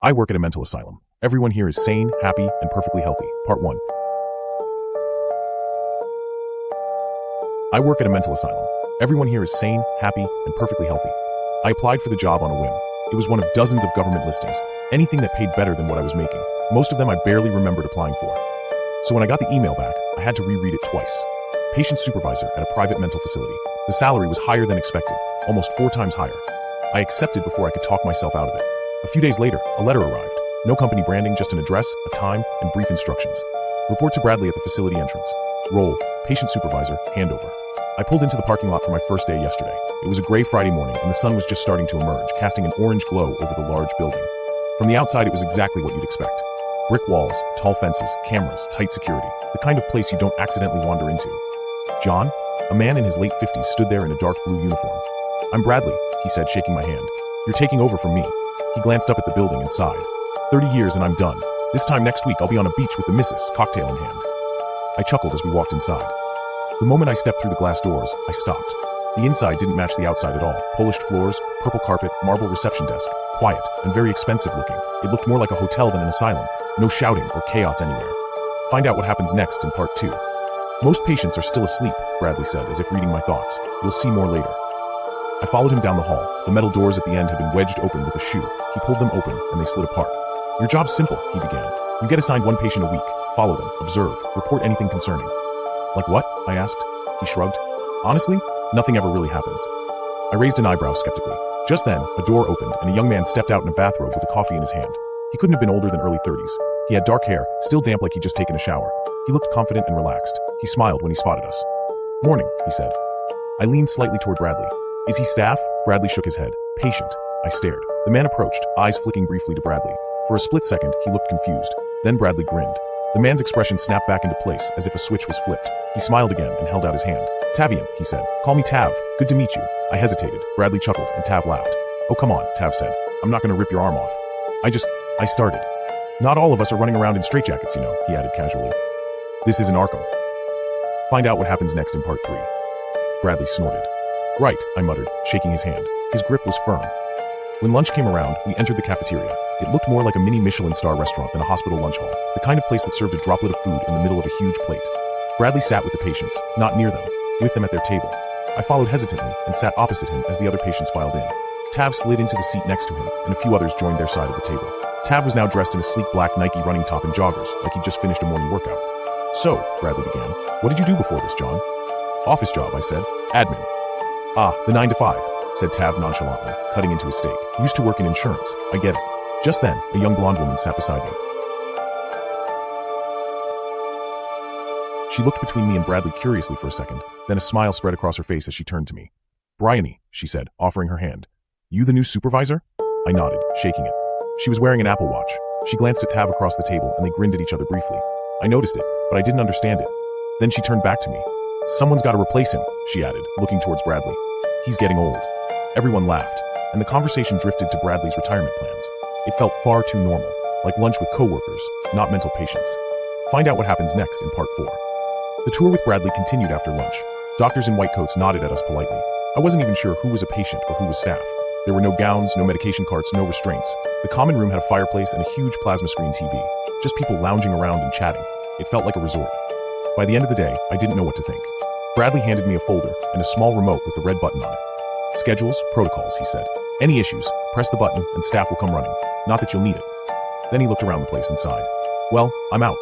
I work at a mental asylum. Everyone here is sane, happy, and perfectly healthy. Part 1. I work at a mental asylum. Everyone here is sane, happy, and perfectly healthy. I applied for the job on a whim. It was one of dozens of government listings, anything that paid better than what I was making. Most of them I barely remembered applying for. So when I got the email back, I had to reread it twice. Patient supervisor at a private mental facility. The salary was higher than expected, almost 4 times higher. I accepted before I could talk myself out of it. A few days later, a letter arrived. No company branding, just an address, a time, and brief instructions. Report to Bradley at the facility entrance. Role, patient supervisor, handover. I pulled into the parking lot for my first day yesterday. It was a gray Friday morning, and the sun was just starting to emerge, casting an orange glow over the large building. From the outside, it was exactly what you'd expect. Brick walls, tall fences, cameras, tight security. The kind of place you don't accidentally wander into. John, a man in his late 50s, stood there in a dark blue uniform. "I'm Bradley," he said, shaking my hand. "You're taking over from me." He glanced up at the building and sighed. 30 years and I'm done. This time next week I'll be on a beach with the missus, cocktail in hand. I chuckled as we walked inside. The moment I stepped through the glass doors, I stopped. The inside didn't match the outside at all. Polished floors, purple carpet, marble reception desk. Quiet and very expensive looking. It looked more like a hotel than an asylum. No shouting or chaos anywhere. Find out what happens next in part 2. "Most patients are still asleep," Bradley said, as if reading my thoughts. "You'll see more later." I followed him down the hall. The metal doors at the end had been wedged open with a shoe. He pulled them open, and they slid apart. "Your job's simple," he began. "You get assigned 1 patient a week. Follow them, observe, report anything concerning." "Like what?" I asked. He shrugged. "Honestly, nothing ever really happens." I raised an eyebrow skeptically. Just then, a door opened, and a young man stepped out in a bathrobe with a coffee in his hand. He couldn't have been older than early 30s. He had dark hair, still damp like he'd just taken a shower. He looked confident and relaxed. He smiled when he spotted us. "Morning," he said. I leaned slightly toward Bradley. "Is he staff?" Bradley shook his head. "Patient." I stared. The man approached, eyes flicking briefly to Bradley. For a split second, he looked confused. Then Bradley grinned. The man's expression snapped back into place, as if a switch was flipped. He smiled again and held out his hand. "Tavian," he said. "Call me Tav. Good to meet you." I hesitated. Bradley chuckled, and Tav laughed. "Oh, come on," Tav said. "I'm not going to rip your arm off." I started. "Not all of us are running around in straitjackets, you know," he added casually. "This isn't Arkham." Find out what happens next in part 3. Bradley snorted. "Right," I muttered, shaking his hand. His grip was firm. When lunch came around, we entered the cafeteria. It looked more like a mini Michelin star restaurant than a hospital lunch hall, the kind of place that served a droplet of food in the middle of a huge plate. Bradley sat with the patients, not near them, with them at their table. I followed hesitantly and sat opposite him as the other patients filed in. Tav slid into the seat next to him, and a few others joined their side of the table. Tav was now dressed in a sleek black Nike running top and joggers, like he'd just finished a morning workout. "So," Bradley began, "what did you do before this, John?" "Office job," I said. "Admin." "Ah, the 9 to 5, said Tav nonchalantly, cutting into his steak. "Used to work in insurance. I get it." Just then, a young blonde woman sat beside me. She looked between me and Bradley curiously for a second, then a smile spread across her face as she turned to me. "Bryony," she said, offering her hand. "You the new supervisor?" I nodded, shaking it. She was wearing an Apple Watch. She glanced at Tav across the table, and they grinned at each other briefly. I noticed it, but I didn't understand it. Then she turned back to me. "Someone's got to replace him," she added, looking towards Bradley. "He's getting old." Everyone laughed, and the conversation drifted to Bradley's retirement plans. It felt far too normal, like lunch with coworkers, not mental patients. Find out what happens next in part 4. The tour with Bradley continued after lunch. Doctors in white coats nodded at us politely. I wasn't even sure who was a patient or who was staff. There were no gowns, no medication carts, no restraints. The common room had a fireplace and a huge plasma screen TV. Just people lounging around and chatting. It felt like a resort. By the end of the day, I didn't know what to think. Bradley handed me a folder and a small remote with a red button on it. "Schedules, protocols," he said. "Any issues, press the button and staff will come running. Not that you'll need it." Then he looked around the place and sighed. "Well, I'm out."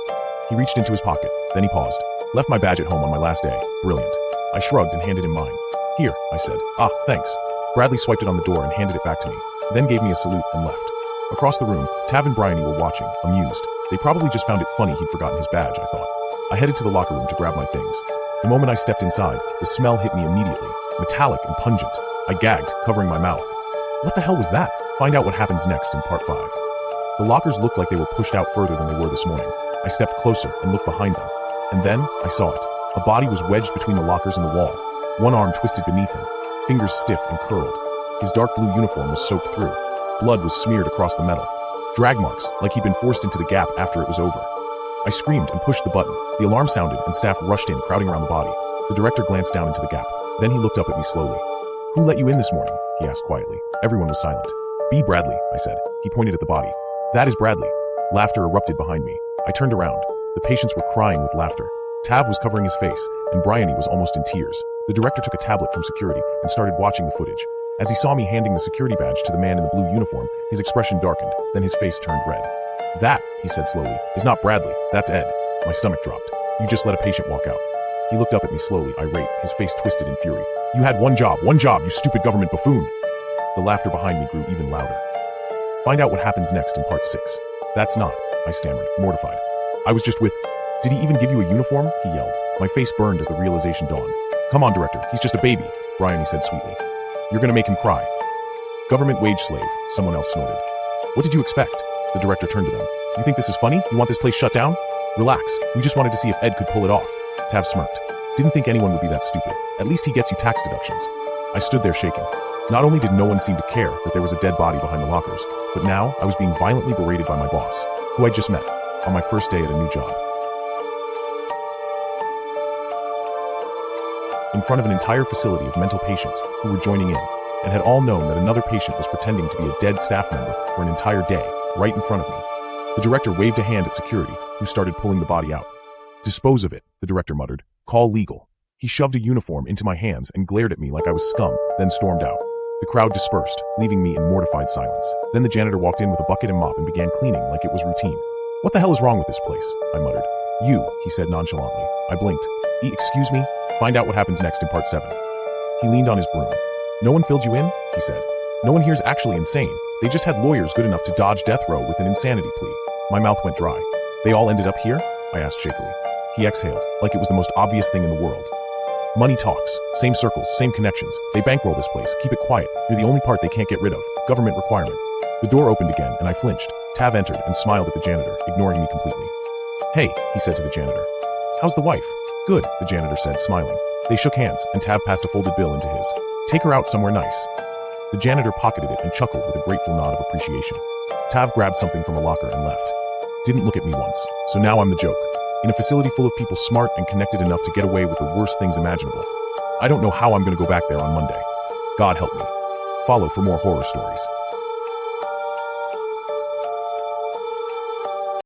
He reached into his pocket, then he paused. "Left my badge at home on my last day. Brilliant." I shrugged and handed him mine. "Here," I said. "Ah, thanks." Bradley swiped it on the door and handed it back to me, then gave me a salute and left. Across the room, Tav and Bryony were watching, amused. They probably just found it funny he'd forgotten his badge, I thought. I headed to the locker room to grab my things. The moment I stepped inside, the smell hit me immediately, metallic and pungent. I gagged, covering my mouth. What the hell was that? Find out what happens next in part 5. The lockers looked like they were pushed out further than they were this morning. I stepped closer and looked behind them. And then, I saw it. A body was wedged between the lockers and the wall. One arm twisted beneath him, fingers stiff and curled. His dark blue uniform was soaked through. Blood was smeared across the metal. Drag marks, like he'd been forced into the gap after it was over. I screamed and pushed the button. The alarm sounded and staff rushed in, crowding around the body. The director glanced down into the gap. Then he looked up at me slowly. "Who let you in this morning?" he asked quietly. Everyone was silent. "B. Bradley," I said. He pointed at the body. That is Bradley. Laughter erupted behind me. I turned around. The patients were crying with laughter. Tav was covering his face, and Bryony was almost in tears. The director took a tablet from security and started watching the footage. As he saw me handing the security badge to the man in the blue uniform, his expression darkened, then his face turned red. That, he said slowly, is not Bradley, that's Ed. My stomach dropped. You just let a patient walk out. He looked up at me slowly, irate, his face twisted in fury. You had one job, you stupid government buffoon. The laughter behind me grew even louder. Find out what happens next in part 6. That's not, I stammered, mortified. I was just with... Did he even give you a uniform? He yelled. My face burned as the realization dawned. Come on, director, he's just a baby, Bryony said sweetly. You're gonna make him cry. Government wage slave, someone else snorted. What did you expect? The director turned to them. You think this is funny? You want this place shut down? Relax, we just wanted to see if Ed could pull it off. Tav smirked. Didn't think anyone would be that stupid. At least he gets you tax deductions. I stood there shaking. Not only did no one seem to care that there was a dead body behind the lockers, but now I was being violently berated by my boss, who I'd just met, on my first day at a new job. In front of an entire facility of mental patients who were joining in, and had all known that another patient was pretending to be a dead staff member for an entire day, right in front of me. The director waved a hand at security, who started pulling the body out. Dispose of it, the director muttered. Call legal. He shoved a uniform into my hands and glared at me like I was scum, then stormed out. The crowd dispersed, leaving me in mortified silence. Then the janitor walked in with a bucket and mop and began cleaning like it was routine. What the hell is wrong with this place? I muttered. You, he said nonchalantly. I blinked. Excuse me? Find out what happens next in part 7. He leaned on his broom. No one filled you in? He said. No one here's actually insane. They just had lawyers good enough to dodge death row with an insanity plea. My mouth went dry. They all ended up here? I asked shakily. He exhaled, like it was the most obvious thing in the world. Money talks. Same circles, same connections. They bankroll this place. Keep it quiet. You're the only part they can't get rid of. Government requirement. The door opened again, and I flinched. Tav entered and smiled at the janitor, ignoring me completely. Hey, he said to the janitor. How's the wife? Good, the janitor said, smiling. They shook hands, and Tav passed a folded bill into his. Take her out somewhere nice. The janitor pocketed it and chuckled with a grateful nod of appreciation. Tav grabbed something from a locker and left. Didn't look at me once, so now I'm the joke. In a facility full of people smart and connected enough to get away with the worst things imaginable. I don't know how I'm going to go back there on Monday. God help me. Follow for more horror stories.